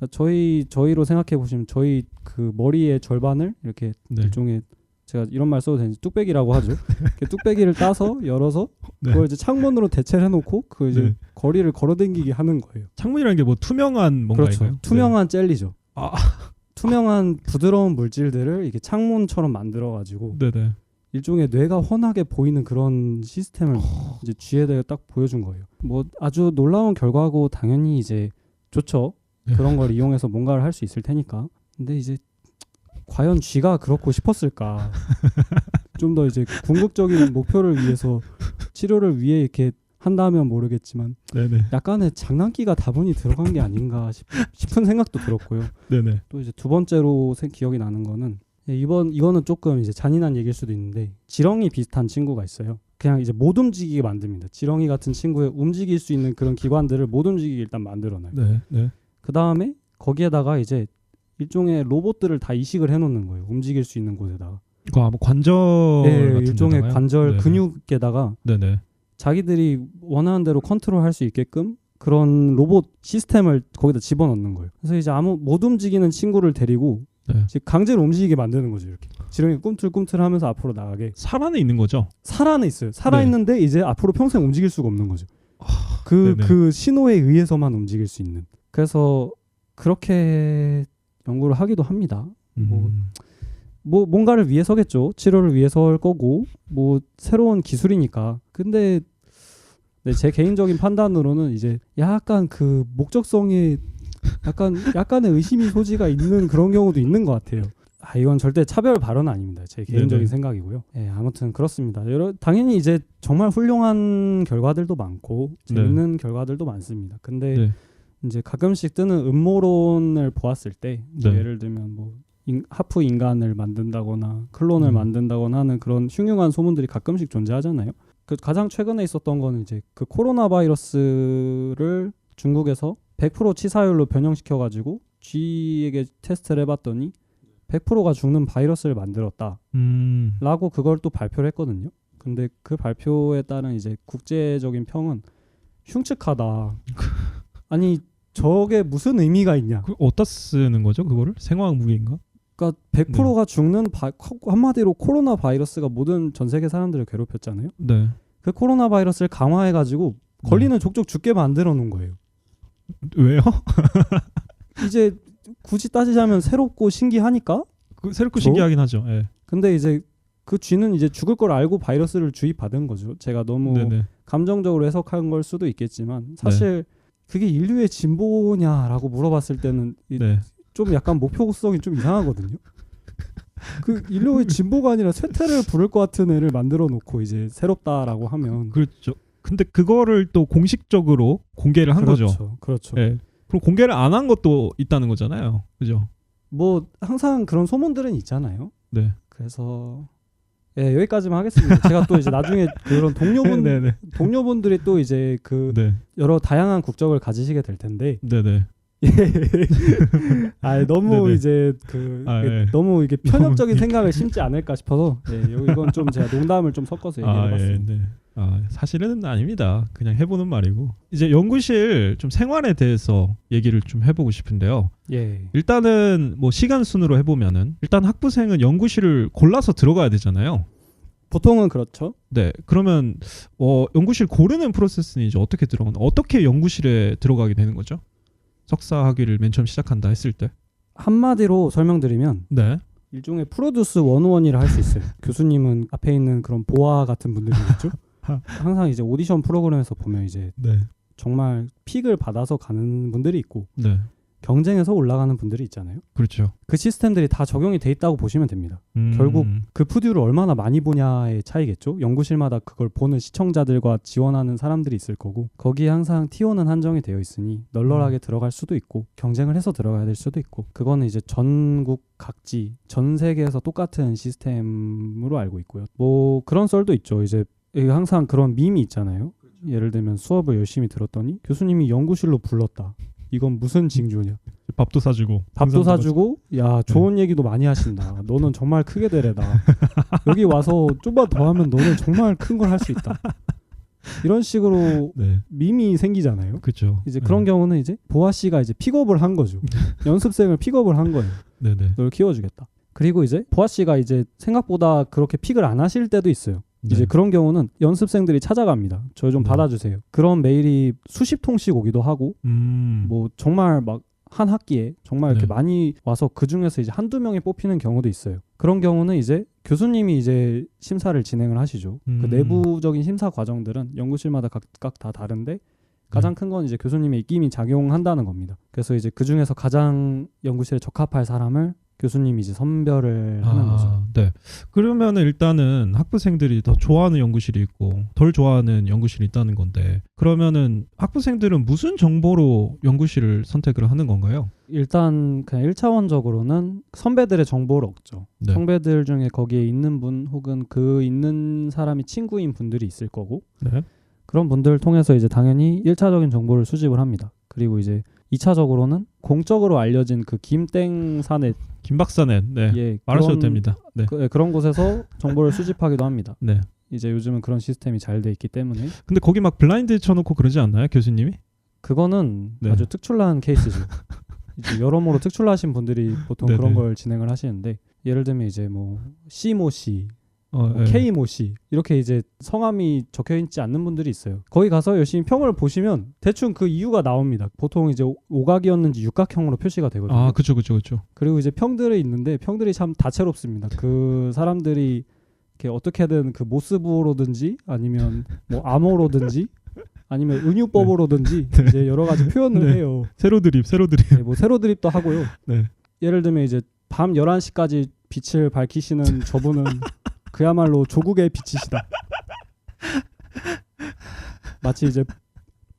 저희로 생각해 보시면 저희 그 머리의 절반을 이렇게 네. 일종의 제가 이런 말 써도 되는지 뚝배기라고 하죠. 이렇게 뚝배기를 따서 열어서 네. 그걸 이제 창문으로 대체를 해놓고 그 이제 네. 거리를 걸어다니게 하는 거예요. 창문이라는 게 뭐 투명한 뭔가인가요? 그렇죠. 투명한 젤리죠. 아. 투명한 부드러운 물질들을 이렇게 창문처럼 만들어가지고 네네. 일종의 뇌가 훤하게 보이는 그런 시스템을 이제 쥐에 대해 딱 보여준 거예요. 뭐 아주 놀라운 결과고 당연히 이제 좋죠. 네. 그런 걸 이용해서 뭔가를 할 수 있을 테니까. 근데 이제 과연 쥐가 그렇고 싶었을까? 좀 더 이제 궁극적인 목표를 위해서 치료를 위해 이렇게 한다면 모르겠지만 네네. 약간의 장난기가 다분히 들어간 게 아닌가 싶은 생각도 들었고요. 네네. 또 이제 두 번째로 기억이 나는 거는 이거는 조금 이제 잔인한 얘기일 수도 있는데 지렁이 비슷한 친구가 있어요. 그냥 이제 못 움직이게 만듭니다. 지렁이 같은 친구의 움직일 수 있는 그런 기관들을 못 움직이게 일단 만들어놔요. 네. 그 다음에 거기에다가 이제 일종의 로봇들을 다 이식을 해놓는 거예요. 움직일 수 있는 곳에다가. 뭐 관절 같은 일종의 데다가요? 관절 네네. 근육에다가 네네. 자기들이 원하는 대로 컨트롤할 수 있게끔 그런 로봇 시스템을 거기다 집어넣는 거예요. 그래서 이제 못 움직이는 친구를 데리고 네. 강제로 움직이게 만드는 거죠. 이렇게 지렁이가 꿈틀꿈틀하면서 앞으로 나가게. 살아는 있는 거죠? 살아는 있어요. 살아있는데 이제 앞으로 평생 움직일 수가 없는 거죠. 네네. 그 신호에 의해서만 움직일 수 있는. 그래서 그렇게 연구를 하기도 합니다. 뭐 뭔가를 위해서겠죠. 치료를 위해서일 거고 뭐 새로운 기술이니까. 근데 제 개인적인 판단으로는 이제 약간 그 목적성에 약간의 의심이 소지가 있는 그런 경우도 있는 것 같아요. 이건 절대 차별 발언은 아닙니다. 제 개인적인 네네. 생각이고요. 예, 아무튼 그렇습니다. 당연히 이제 정말 훌륭한 결과들도 많고 재밌는 결과들도 많습니다. 근데 네. 이제 가끔씩 뜨는 음모론을 보았을 때 뭐 네. 예를 들면 뭐 하프 인간을 만든다거나 클론을 만든다거나 하는 그런 흉흉한 소문들이 가끔씩 존재하잖아요. 그 가장 최근에 있었던 거는 이제 그 코로나 바이러스를 중국에서 100% 치사율로 변형시켜 가지고 쥐에게 테스트를 해봤더니 100%가 죽는 바이러스를 만들었다. 라고 그걸 또 발표를 했거든요. 근데 그 발표에 따른 이제 국제적인 평은 흉측하다. 아니 저게 무슨 의미가 있냐. 그 어디다 쓰는 거죠? 그거를 생화학 무기인가? 그러니까 100%가 죽는 한마디로 코로나 바이러스가 모든 전 세계 사람들을 괴롭혔잖아요. 네. 그 코로나 바이러스를 강화해가지고 걸리는 족족 죽게 만들어 놓은 거예요. 왜요? 이제 굳이 따지자면 새롭고 신기하니까. 그 새롭고 신기하긴 하죠. 예. 근데 이제 그 쥐는 이제 죽을 걸 알고 바이러스를 주입받은 거죠. 제가 너무 네네. 감정적으로 해석한 걸 수도 있겠지만 사실 그게 인류의 진보냐라고 물어봤을 때는 네. 좀 약간 목표성이 좀 이상하거든요. 그 인류의 진보가 아니라 쇠퇴를 부를 것 같은 애를 만들어 놓고 이제 새롭다라고 하면 그렇죠. 근데 그거를 또 공식적으로 공개를 한 거죠. 그렇죠. 예. 그리고 공개를 안 한 것도 있다는 거잖아요. 그죠? 뭐 항상 그런 소문들은 있잖아요. 네. 그래서 여기까지만 하겠습니다. 제가 또 이제 나중에 그런 동료분들이 또 이제 그 네. 여러 다양한 국적을 가지시게 될 텐데 네네. 너무 네네. 이제 너무 이게 편협적인 너무 생각을 심지 않을까 싶어서 이건 좀 제가 농담을 좀 섞어서 얘기해봤습니다. 네. 사실은 아닙니다. 그냥 해보는 말이고. 이제 연구실 좀 생활에 대해서 얘기를 좀 해보고 싶은데요. 예. 일단은 뭐 시간 순으로 해보면은 일단 학부생은 연구실을 골라서 들어가야 되잖아요. 보통은 그렇죠. 네. 그러면 연구실 고르는 프로세스는 이제 어떻게 연구실에 들어가게 되는 거죠? 석사 학위를 맨 처음 시작한다 했을 때. 한마디로 설명드리면 네. 일종의 프로듀스 101이라 할 수 있어요. 교수님은 앞에 있는 그런 보아 같은 분들이겠죠. 항상 이제 오디션 프로그램에서 보면 이제 네. 정말 픽을 받아서 가는 분들이 있고 네. 경쟁해서 올라가는 분들이 있잖아요. 그렇죠. 그 시스템들이 다 적용이 돼 있다고 보시면 됩니다. 결국 그 푸듀를 얼마나 많이 보냐의 차이겠죠. 연구실마다 그걸 보는 시청자들과 지원하는 사람들이 있을 거고 거기에 항상 T1은 한정이 되어 있으니 널널하게 들어갈 수도 있고 경쟁을 해서 들어가야 될 수도 있고 그거는 이제 전국 각지 전 세계에서 똑같은 시스템으로 알고 있고요. 뭐 그런 썰도 있죠. 이제 항상 그런 밈이 있잖아요. 예를 들면 수업을 열심히 들었더니 교수님이 연구실로 불렀다. 이건 무슨 징조냐? 밥도 사주고 야 좋은 얘기도 많이 하신다. 너는 정말 크게 되래다. 여기 와서 좀만 더 하면 너는 정말 큰 걸 할 수 있다. 이런 식으로 밈이 생기잖아요. 그렇죠. 이제 그런 경우는 이제 보아 씨가 이제 픽업을 한 거죠. 연습생을 픽업을 한 거예요. 네네. 널 키워주겠다. 그리고 이제 보아 씨가 이제 생각보다 그렇게 픽을 안 하실 때도 있어요. 이제 그런 경우는 연습생들이 찾아갑니다. 저 좀 받아주세요. 그런 메일이 수십 통씩 오기도 하고 뭐 정말 막 한 학기에 정말 이렇게 많이 와서 그 중에서 이제 한두 명이 뽑히는 경우도 있어요. 그런 경우는 이제 교수님이 이제 심사를 진행을 하시죠. 그 내부적인 심사 과정들은 연구실마다 각각 다 다른데 가장 큰 건 이제 교수님의 입김이 작용한다는 겁니다. 그래서 이제 그 중에서 가장 연구실에 적합할 사람을 교수님이 이제 선별을 하는 거죠. 네. 그러면은 일단은 학부생들이 더 좋아하는 연구실이 있고 덜 좋아하는 연구실이 있다는 건데 그러면은 학부생들은 무슨 정보로 연구실을 선택을 하는 건가요? 일단 그냥 1차원적으로는 선배들의 정보를 얻죠. 네. 선배들 중에 거기에 있는 분 혹은 그 있는 사람이 친구인 분들이 있을 거고 네. 그런 분들을 통해서 이제 당연히 1차적인 정보를 수집을 합니다. 그리고 이제 2차적으로는 공적으로 알려진 그 김땡사넷 김박사넷 말하셔도 됩니다. 네. 그런 곳에서 정보를 수집하기도 합니다. 네. 이제 요즘은 그런 시스템이 잘 돼 있기 때문에. 근데 거기 막 블라인드 쳐놓고 그러지 않나요, 교수님이? 그거는 아주 특출난 케이스죠. 이제 여러모로 특출나신 분들이 보통 그런 걸 진행을 하시는데 예를 들면 이제 뭐 C모씨 K모씨 이렇게 이제 성함이 적혀있지 않는 분들이 있어요. 거기 가서 열심히 평을 보시면 대충 그 이유가 나옵니다. 보통 이제 오각이었는지 육각형으로 표시가 되거든요. 그렇죠. 그리고 이제 평들이 있는데 평들이 참 다채롭습니다. 그 사람들이 이렇게 어떻게든 그 모스부호로든지 아니면 뭐 암호로든지 아니면 은유법으로든지 이제 여러 가지 표현을 해요. 세로 드립. 뭐 세로 드립도 하고요. 예를 들면 이제 밤 11시까지 빛을 밝히시는 저분은 그야말로 조국의 빛이시다. 마치 이제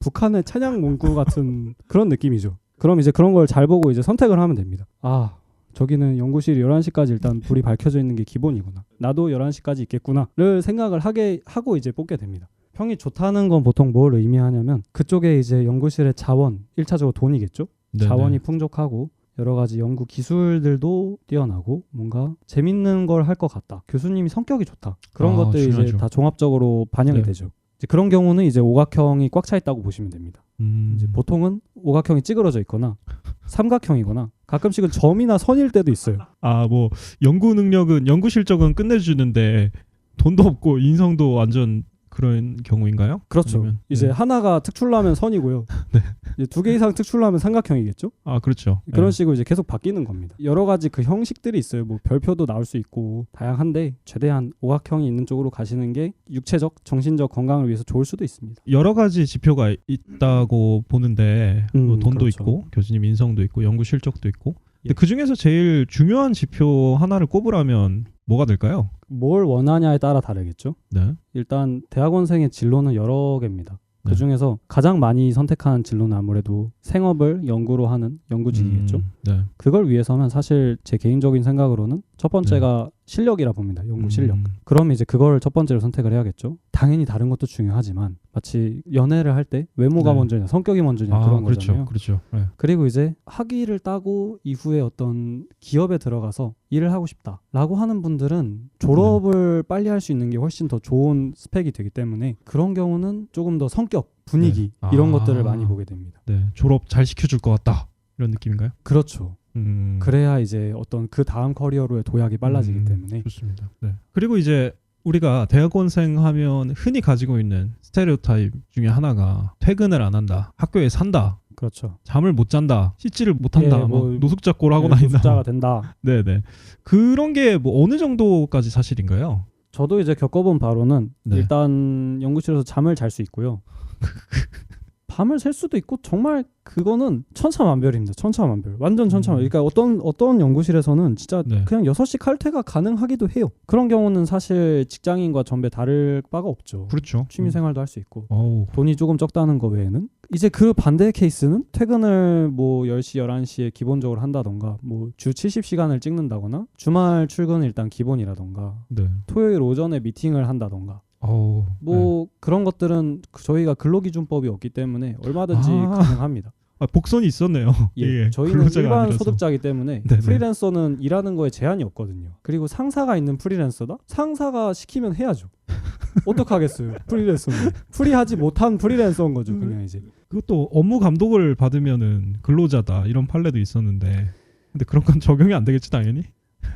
북한의 찬양 문구 같은 그런 느낌이죠. 그럼 이제 그런 걸 잘 보고 이제 선택을 하면 됩니다. 아, 저기는 연구실이 11시까지 일단 불이 밝혀져 있는 게 기본이구나. 나도 11시까지 있겠구나를 생각을 하고 이제 뽑게 됩니다. 평이 좋다는 건 보통 뭘 의미하냐면 그쪽에 이제 연구실의 자원, 1차적으로 돈이겠죠. 네네. 자원이 풍족하고 여러 가지 연구 기술들도 뛰어나고 뭔가 재밌는 걸 할 것 같다. 교수님이 성격이 좋다. 그런 것들이 중요하죠. 이제 다 종합적으로 반영이 네. 되죠. 이제 그런 경우는 이제 오각형이 꽉 차 있다고 보시면 됩니다. 이제 보통은 오각형이 찌그러져 있거나 삼각형이거나 가끔씩은 점이나 선일 때도 있어요. 뭐 연구 능력은 연구 실적은 끝내주는데 돈도 없고 인성도 완전 그런 경우인가요? 그렇죠. 아니면, 이제 네. 하나가 특출나면 선이고요. 네. 이제 2개 이상 특출나면 삼각형이겠죠. 그렇죠. 그런 네. 식으로 이제 계속 바뀌는 겁니다. 여러 가지 그 형식들이 있어요. 뭐 별표도 나올 수 있고 다양한데 최대한 오각형이 있는 쪽으로 가시는 게 육체적, 정신적 건강을 위해서 좋을 수도 있습니다. 여러 가지 지표가 있다고 보는데 뭐 돈도 그렇죠. 있고 교수님 인성도 있고 연구 실적도 있고 근데 예. 그 중에서 제일 중요한 지표 하나를 꼽으라면 뭐가 될까요? 뭘 원하냐에 따라 다르겠죠. 네. 일단 대학원생의 진로는 여러 개입니다. 네. 그 중에서 가장 많이 선택하는 진로는 아무래도 생업을 연구로 하는 연구직이겠죠. 네. 그걸 위해서면 사실 제 개인적인 생각으로는 첫 번째가 실력이라 봅니다. 연구 실력. 그럼 이제 그걸 첫 번째로 선택을 해야겠죠. 당연히 다른 것도 중요하지만 마치 연애를 할 때 외모가 네. 먼저냐 성격이 먼저냐 그런 그렇죠. 거잖아요. 그렇죠. 네. 그리고 이제 학위를 따고 이후에 어떤 기업에 들어가서 일을 하고 싶다라고 하는 분들은 졸업을 빨리 할 수 있는 게 훨씬 더 좋은 스펙이 되기 때문에 그런 경우는 조금 더 성격, 분위기 네. 이런 것들을 많이 보게 됩니다. 네. 졸업 잘 시켜줄 것 같다 이런 느낌인가요? 그렇죠. 그래야 이제 어떤 그 다음 커리어로의 도약이 빨라지기 때문에 좋습니다. 네. 그리고 이제 우리가 대학원생 하면 흔히 가지고 있는 스테레오타입 중에 하나가 퇴근을 안 한다, 학교에 산다, 그렇죠. 잠을 못 잔다, 씻지를 못한다, 예, 뭐 노숙자 꼴 하고 다닌다. 노숙자가 된다. 네네. 그런 게 뭐 어느 정도까지 사실인가요? 저도 이제 겪어본 바로는 네. 일단 연구실에서 잠을 잘 수 있고요. 밤을 샐 수도 있고 정말 그거는 천차만별입니다. 천차만별. 완전 천차만별. 그러니까 어떤 연구실에서는 진짜 네. 그냥 6시 칼퇴가 가능하기도 해요. 그런 경우는 사실 직장인과 전배 다를 바가 없죠. 그렇죠. 취미 생활도 할 수 있고. 어우. 돈이 조금 적다는 거 외에는 이제 그 반대의 케이스는 퇴근을 뭐 10시, 11시에 기본적으로 한다던가 뭐 주 70시간을 찍는다거나 주말 출근은 일단 기본이라던가 네. 토요일 오전에 미팅을 한다던가 어우. 뭐 그런 것들은 저희가 근로기준법이 없기 때문에 얼마든지 아. 가능합니다. 복선이 있었네요. 예, 저희는 근로자가 일반 아니라서. 소득자이기 때문에 네네. 프리랜서는 일하는 거에 제한이 없거든요. 그리고 상사가 있는 프리랜서다? 상사가 시키면 해야죠. 어떡하겠어요. 프리랜서는. 프리하지 못한 프리랜서인 거죠. 그냥 이제. 그것도 업무 감독을 받으면은 근로자다 이런 판례도 있었는데 근데 그런 건 적용이 안 되겠지 당연히.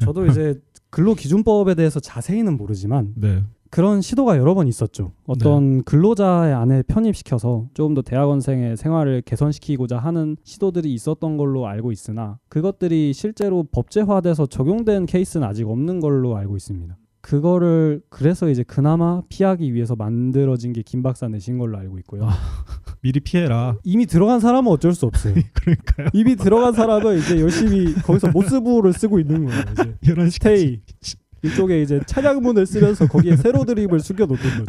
저도 이제 근로기준법에 대해서 자세히는 모르지만 네. 그런 시도가 여러 번 있었죠. 어떤 근로자의 안에 편입시켜서 조금 더 대학원생의 생활을 개선시키고자 하는 시도들이 있었던 걸로 알고 있으나 그것들이 실제로 법제화돼서 적용된 케이스는 아직 없는 걸로 알고 있습니다. 그거를 그래서 이제 그나마 피하기 위해서 만들어진 게 김 박사 내신 걸로 알고 있고요. 미리 피해라. 이미 들어간 사람은 어쩔 수 없어요. 그러니까요. 이미 들어간 사람은 이제 열심히 거기서 모스부호를 쓰고 있는 거예요. 이제 11시 스테이 이쪽에 이제 차량문을 쓰면서 거기에 세로 드립을 숨겨놓는 거죠.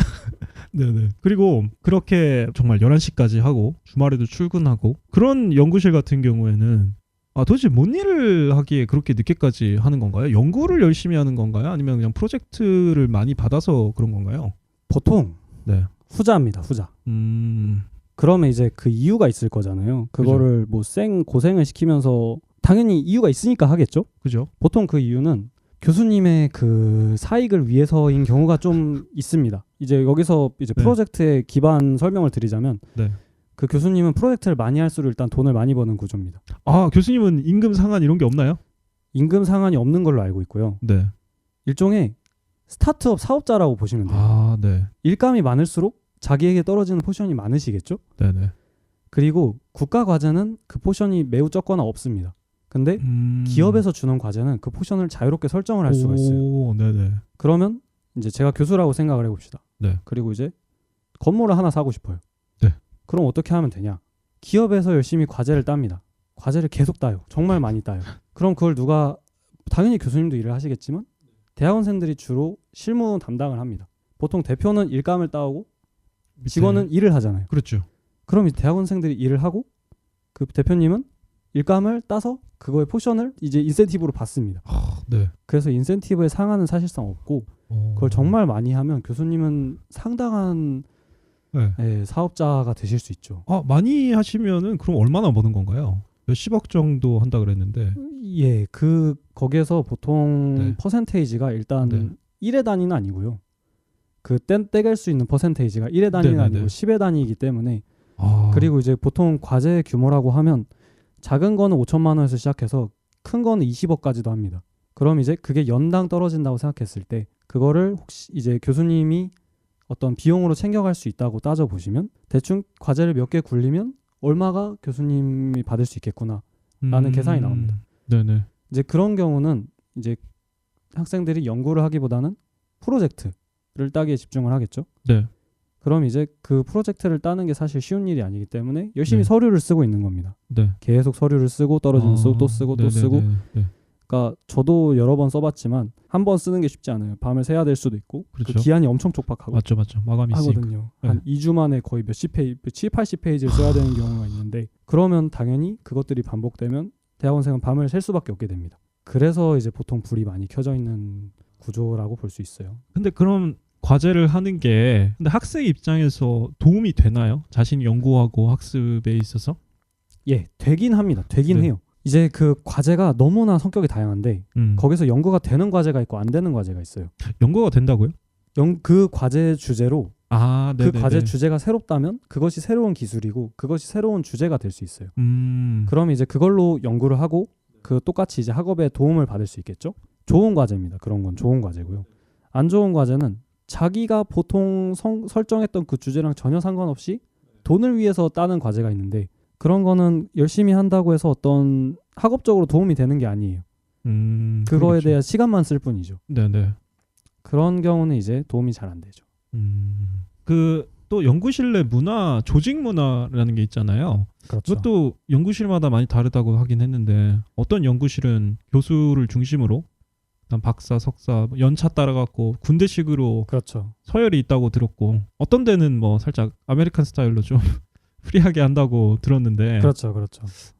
네네. 그리고 그렇게 정말 11시까지 하고 주말에도 출근하고 그런 연구실 같은 경우에는 도대체 뭔 일을 하기에 그렇게 늦게까지 하는 건가요? 연구를 열심히 하는 건가요? 아니면 그냥 프로젝트를 많이 받아서 그런 건가요? 보통 네. 후자입니다. 후자. 그러면 이제 그 이유가 있을 거잖아요. 그거를 뭐 고생을 시키면서 당연히 이유가 있으니까 하겠죠. 그죠? 보통 그 이유는 교수님의 그 사익을 위해서인 경우가 좀 있습니다. 이제 여기서 이제 네. 프로젝트의 기반 설명을 드리자면 네. 그 교수님은 프로젝트를 많이 할수록 일단 돈을 많이 버는 구조입니다. 교수님은 임금 상한 이런 게 없나요? 임금 상한이 없는 걸로 알고 있고요. 네. 일종의 스타트업 사업자라고 보시면 돼요. 네. 일감이 많을수록 자기에게 떨어지는 포션이 많으시겠죠? 네네. 그리고 국가 과제는 그 포션이 매우 적거나 없습니다. 근데 기업에서 주는 과제는 그 포션을 자유롭게 설정을 할 수가 있어요. 네네. 그러면 이제 제가 교수라고 생각을 해봅시다. 네. 그리고 이제 건물을 하나 사고 싶어요. 네. 그럼 어떻게 하면 되냐? 기업에서 열심히 과제를 땁니다. 과제를 계속 따요. 정말 많이 따요. 그럼 그걸 누가 당연히 교수님도 일을 하시겠지만 대학원생들이 주로 실무 담당을 합니다. 보통 대표는 일감을 따오고 직원은 일을 하잖아요. 그렇죠. 그럼 이제 대학원생들이 일을 하고 그 대표님은 일감을 따서 그거의 포션을 이제 인센티브로 받습니다. 네. 그래서 인센티브에 상한은 사실상 없고 그걸 정말 많이 하면 교수님은 상당한 네. 사업자가 되실 수 있죠. 많이 하시면은 그럼 얼마나 버는 건가요? 몇십억 정도 한다 그랬는데. 예, 거기에서 보통 네. 퍼센테이지가 일단 네. 1의 단위는 아니고요. 그 떼갤 수 있는 퍼센테이지가 1의 단위는 네네네. 아니고 10의 단위이기 때문에 아. 그리고 이제 보통 과제 규모라고 하면 작은 거는 5천만 원에서 시작해서 큰 거는 20억까지도 합니다. 그럼 이제 그게 연당 떨어진다고 생각했을 때 그거를 혹시 이제 교수님이 어떤 비용으로 챙겨갈 수 있다고 따져보시면 대충 과제를 몇 개 굴리면 얼마가 교수님이 받을 수 있겠구나 라는 계산이 나옵니다. 네네. 이제 그런 경우는 이제 학생들이 연구를 하기보다는 프로젝트를 따기에 집중을 하겠죠. 네. 그럼 이제 그 프로젝트를 따는 게 사실 쉬운 일이 아니기 때문에 열심히 네. 서류를 쓰고 있는 겁니다. 네. 계속 서류를 쓰고 떨어지면 쓰고 또 쓰고 또 네네네. 쓰고. 네. 그러니까 저도 여러 번 써봤지만 한 번 쓰는 게 쉽지 않아요. 밤을 새야 될 수도 있고 그렇죠. 그 기한이 엄청 촉박하고 맞죠. 마감이 있으니까. 하거든요. 네. 한 2주 만에 거의 몇십 페이지, 7, 80페이지를 써야 되는 경우가 있는데 그러면 당연히 그것들이 반복되면 대학원생은 밤을 샐 수밖에 없게 됩니다. 그래서 이제 보통 불이 많이 켜져 있는 구조라고 볼 수 있어요. 근데 그럼 과제를 하는 게 근데 학생 입장에서 도움이 되나요? 자신이 연구하고 학습에 있어서? 예, 되긴 합니다. 되긴 네. 해요. 이제 그 과제가 너무나 성격이 다양한데 거기서 연구가 되는 과제가 있고 안 되는 과제가 있어요. 연구가 된다고요? 그 과제 주제로 그 네네네. 과제 주제가 새롭다면 그것이 새로운 기술이고 그것이 새로운 주제가 될 수 있어요. 그럼 이제 그걸로 연구를 하고 그 똑같이 이제 학업에 도움을 받을 수 있겠죠. 좋은 과제입니다. 그런 건 좋은 과제고요. 안 좋은 과제는 자기가 보통 설정했던 그 주제랑 전혀 상관없이 돈을 위해서 따는 과제가 있는데 그런 거는 열심히 한다고 해서 어떤 학업적으로 도움이 되는 게 아니에요. 그거에 그렇죠. 대한 시간만 쓸 뿐이죠. 네네. 그런 경우는 이제 도움이 잘 안 되죠. 그 또 연구실 내 문화, 조직 문화라는 게 있잖아요. 그렇죠. 그것도 연구실마다 많이 다르다고 하긴 했는데 어떤 연구실은 교수를 중심으로 난 박사, 석사, 연차 따라갖고 군대식으로 그렇죠. 서열이 있다고 들었고 어떤 데는 뭐 살짝 아메리칸 스타일로 좀 프리하게 한다고 들었는데 그렇죠.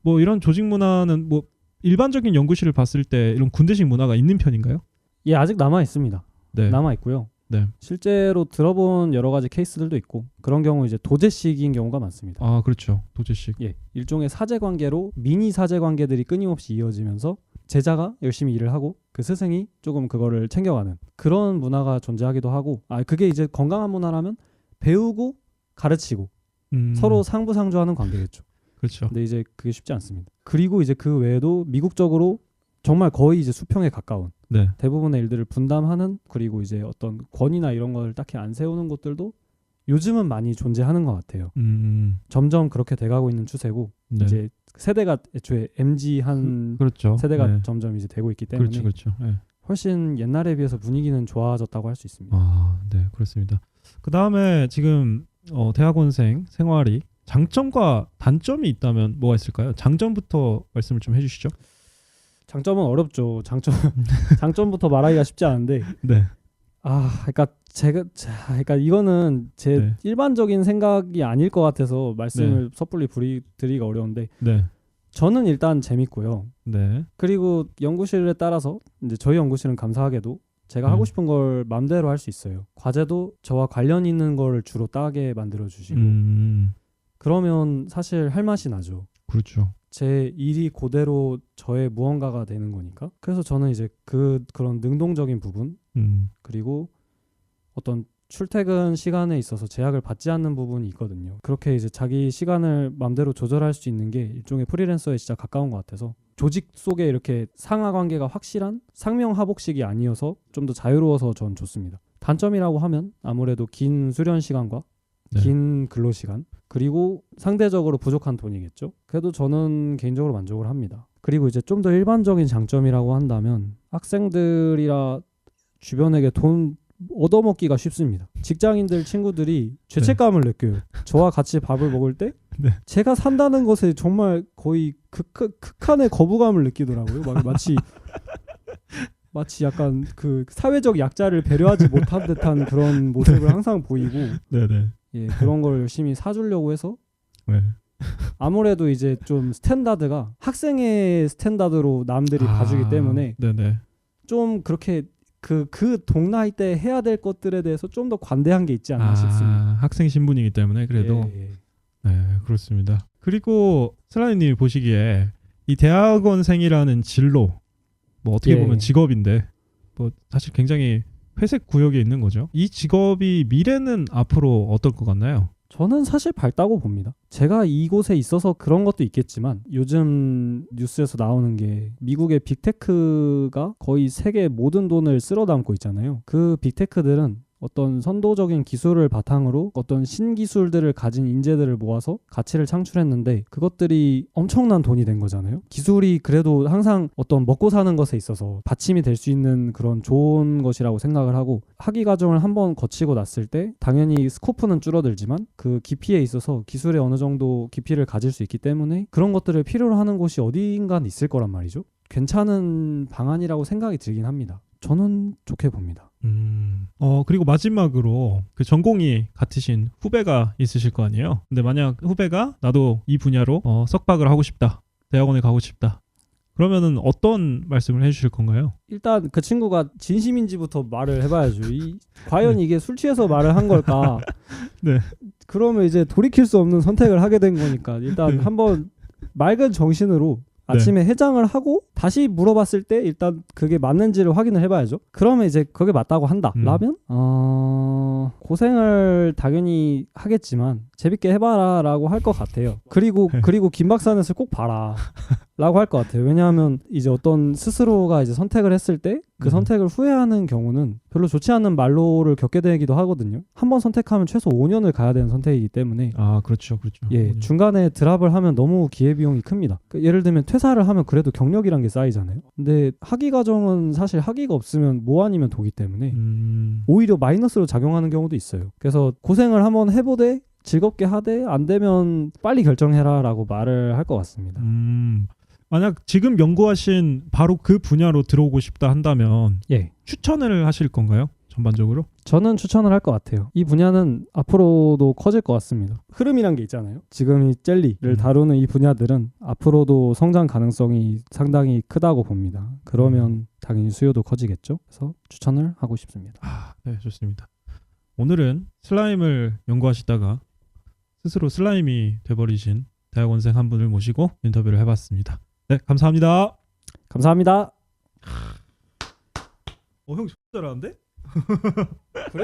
뭐 이런 조직 문화는 뭐 일반적인 연구실을 봤을 때 이런 군대식 문화가 있는 편인가요? 예, 아직 남아 있습니다. 네. 남아 있고요. 네. 실제로 들어본 여러 가지 케이스들도 있고 그런 경우 이제 도제식인 경우가 많습니다. 아, 그렇죠. 도제식. 예, 일종의 사제 관계로 미니 사제 관계들이 끊임없이 이어지면서 제자가 열심히 일을 하고 그 스승이 조금 그거를 챙겨가는 그런 문화가 존재하기도 하고 그게 이제 건강한 문화라면 배우고 가르치고 서로 상부상조하는 관계겠죠. 그렇죠. 근데 이제 그게 쉽지 않습니다. 그리고 이제 그 외에도 미국적으로 정말 거의 이제 수평에 가까운 네. 대부분의 일들을 분담하는 그리고 이제 어떤 권위나 이런 걸 딱히 안 세우는 곳들도 요즘은 많이 존재하는 것 같아요. 점점 그렇게 돼가고 있는 추세고 네. 이제 세대가 애초에 MG 한 그렇죠. 세대가 네. 점점 이제 되고 있기 때문에 그렇죠. 네. 훨씬 옛날에 비해서 분위기는 좋아졌다고 할 수 있습니다. 네, 그렇습니다. 그 다음에 지금 대학원생 생활이 장점과 단점이 있다면 뭐가 있을까요? 장점부터 말씀을 좀 해주시죠. 장점은 어렵죠. 장점부터 말하기가 쉽지 않은데. 네. 그러니까 이거는 제 네. 일반적인 생각이 아닐 것 같아서 말씀을 섣불리 드리기가 어려운데. 네. 저는 일단 재밌고요. 네. 그리고 연구실에 따라서 이제 저희 연구실은 감사하게도 제가 하고 싶은 걸 마음대로 할 수 있어요. 과제도 저와 관련 있는 걸 주로 따게 만들어 주시고. 그러면 사실 할 맛이 나죠. 그렇죠. 제 일이 그대로 저의 무언가가 되는 거니까. 그래서 저는 이제 그런 능동적인 부분 그리고 어떤 출퇴근 시간에 있어서 제약을 받지 않는 부분이 있거든요. 그렇게 이제 자기 시간을 마음대로 조절할 수 있는 게 일종의 프리랜서에 진짜 가까운 것 같아서 조직 속에 이렇게 상하 관계가 확실한 상명하복식이 아니어서 좀 더 자유로워서 전 좋습니다. 단점이라고 하면 아무래도 긴 수련 시간과 네. 긴 근로 시간 그리고 상대적으로 부족한 돈이겠죠. 그래도 저는 개인적으로 만족을 합니다. 그리고 이제 좀 더 일반적인 장점이라고 한다면 학생들이라 주변에게 돈 얻어먹기가 쉽습니다. 직장인들 친구들이 죄책감을 느껴요. 저와 같이 밥을 먹을 때 네. 제가 산다는 것에 정말 거의 극한의 거부감을 느끼더라고요. 마치 마치 약간 그 사회적 약자를 배려하지 못한 듯한 그런 모습을 항상 보이고 네네. 예, 그런 걸 열심히 사주려고 해서 네. 아무래도 이제 좀 스탠다드가 학생의 스탠다드로 남들이 봐주기 때문에 네네. 좀 그렇게 그 동나이 때 해야 될 것들에 대해서 좀 더 관대한 게 있지 않나 싶습니다. 학생 신분이기 때문에 그래도 예, 예. 네, 그렇습니다. 그리고 슬라임님이 보시기에 이 대학원생이라는 진로, 뭐 어떻게 예. 보면 직업인데, 뭐 사실 굉장히 회색 구역에 있는 거죠. 이 직업이 미래는 앞으로 어떨 것 같나요? 저는 사실 밝다고 봅니다. 제가 이곳에 있어서 그런 것도 있겠지만 요즘 뉴스에서 나오는 게 미국의 빅테크가 거의 세계 모든 돈을 쓸어 담고 있잖아요. 그 빅테크들은 어떤 선도적인 기술을 바탕으로 어떤 신기술들을 가진 인재들을 모아서 가치를 창출했는데 그것들이 엄청난 돈이 된 거잖아요. 기술이 그래도 항상 어떤 먹고 사는 것에 있어서 받침이 될 수 있는 그런 좋은 것이라고 생각을 하고 학위 과정을 한번 거치고 났을 때 당연히 스코프는 줄어들지만 그 깊이에 있어서 기술에 어느 정도 깊이를 가질 수 있기 때문에 그런 것들을 필요로 하는 곳이 어디인가 있을 거란 말이죠. 괜찮은 방안이라고 생각이 들긴 합니다. 저는 좋게 봅니다. 그리고 마지막으로 그 전공이 같으신 후배가 있으실 거 아니에요. 근데 만약 후배가 나도 이 분야로 석박을 하고 싶다, 대학원에 가고 싶다, 그러면은 어떤 말씀을 해주실 건가요? 일단 그 친구가 진심인지부터 말을 해봐야죠. 과연 이게 술 취해서 말을 한 걸까? 네. 그러면 이제 돌이킬 수 없는 선택을 하게 된 거니까 일단 네. 한번 맑은 정신으로 아침에 해장을 하고 다시 물어봤을 때 일단 그게 맞는지를 확인을 해봐야죠. 그러면 이제 그게 맞다고 한다라면 고생을 당연히 하겠지만 재밌게 해봐라 라고 할 것 같아요. 그리고 김박사넷을 꼭 봐라 라고 할 것 같아요. 왜냐하면 이제 어떤 스스로가 이제 선택을 했을 때 그 선택을 후회하는 경우는 별로 좋지 않은 말로를 겪게 되기도 하거든요. 한번 선택하면 최소 5년을 가야 되는 선택이기 때문에 그렇죠. 예, 중간에 드랍을 하면 너무 기회비용이 큽니다. 예를 들면 퇴사를 하면 그래도 경력이란 게 쌓이잖아요. 근데 학위 과정은 사실 학위가 없으면 뭐 아니면 도기 때문에 오히려 마이너스로 작용하는 경우도 있어요. 그래서 고생을 한번 해보되 즐겁게 하되 안 되면 빨리 결정해라 라고 말을 할 것 같습니다. 만약 지금 연구하신 바로 그 분야로 들어오고 싶다 한다면 예, 추천을 하실 건가요? 전반적으로? 저는 추천을 할 것 같아요. 이 분야는 앞으로도 커질 것 같습니다. 흐름이란 게 있잖아요. 지금 이 젤리를 다루는 이 분야들은 앞으로도 성장 가능성이 상당히 크다고 봅니다. 그러면 당연히 수요도 커지겠죠. 그래서 추천을 하고 싶습니다. 네, 좋습니다. 오늘은 슬라임을 연구하시다가 스스로 슬라임이 돼버리신 대학원생 한 분을 모시고 인터뷰를 해봤습니다. 네, 감사합니다. 감사합니다. 형 진짜 잘하는데? 그래?